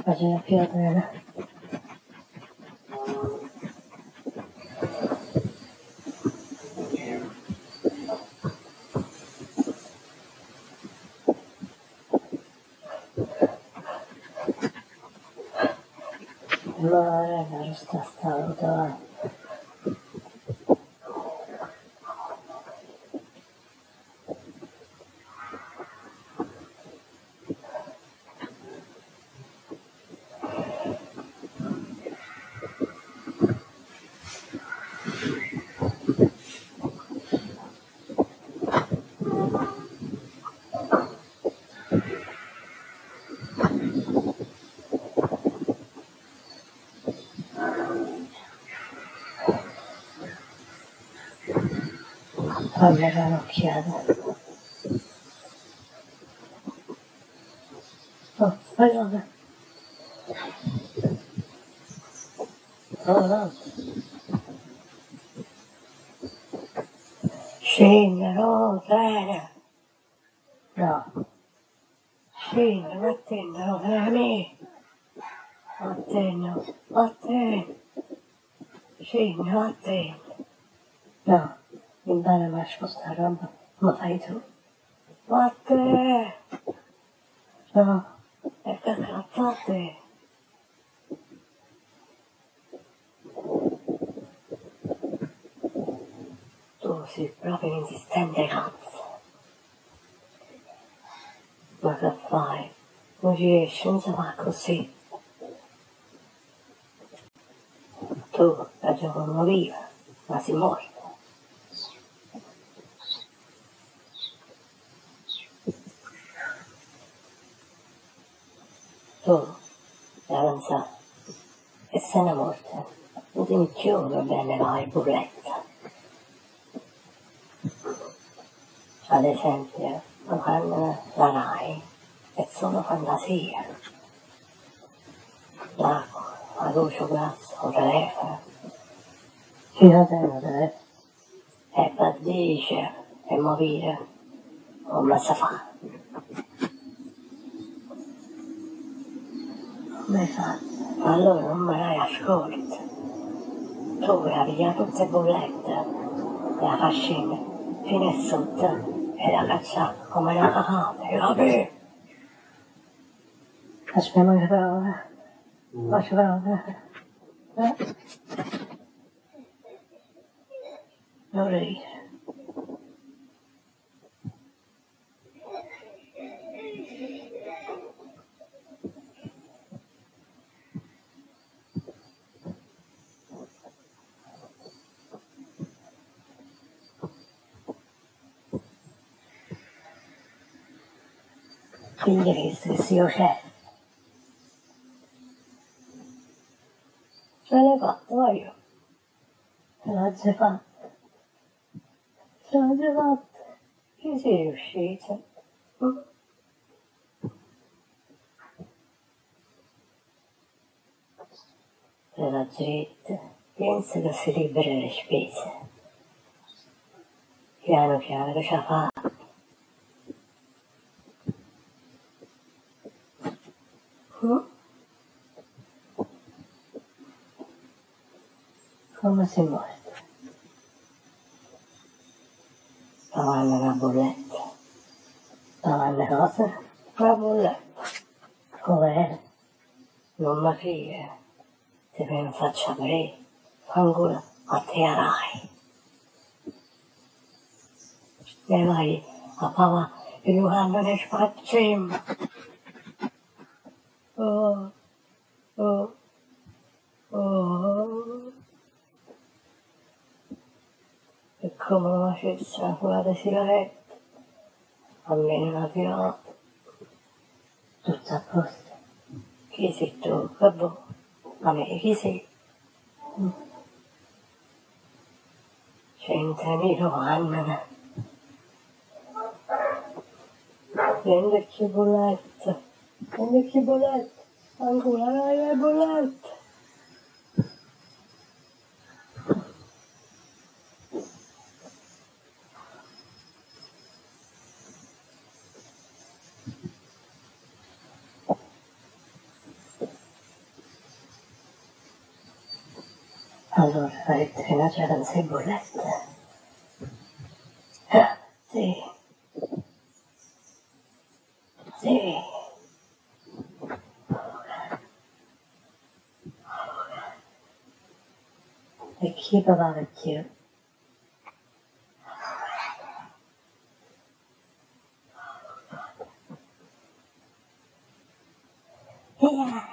faceva piovere. Ma era stato fammi un'occhiata. Oh, allora. Oh no. Scendere, treno. No. Scendere, vattene, veramente. Vattene. Scendere, vattene. No, imparami a spostare roba, come fai tu? Vattene. No, e che cazzate. Tu sei proprio un insistente cazzo. Ma che fai? Non ci riesci, non si fa così. Tu la gioco non viva, ma si morta. Tu la pensare, e se ne morta, non ti mi chiudo bene la burletta. Ad esempio, quando la RAI è solo fantasia. L'acqua, la luce, il gas, il telefono. Chi lo tiene? E per dice, e morire, come si fa? Come fa? Allora non me ne ascolta. Tu la piglia tutte le bollette, la fascina fino a sotto e la caccia come una cacata, capi? Aspetta che parole. Faccio parole. Non ridere. Quindi che se io c'è. Ce l'hai fatto io. Ce l'ho già fatta. Ce l'ho già fatta. Ci sei riuscita. Per la gente pensa che si libera le spese. Piano piano che ce la fa. Come si muore? Pagando una bolletta. Pagando cosa? Una bolletta. Com'è? Non mi fia. Se me lo faccia aprire, ancora a te arai. E vai a papà e lo hanno ne spacciamo. Oh, oh, oh. E come lo facesse una fuga di sigaretta, almeno una filata. Tutto a posto. Chi sei tu? Che vuoi? A me chi sei? 100.000 anni. Prendi che bolletta. Prendi che bolletta. Ancora le bollette. Allora farete fino a c'erano 6 bollette. Sì, sì. E chi papà vecchio? Yeah.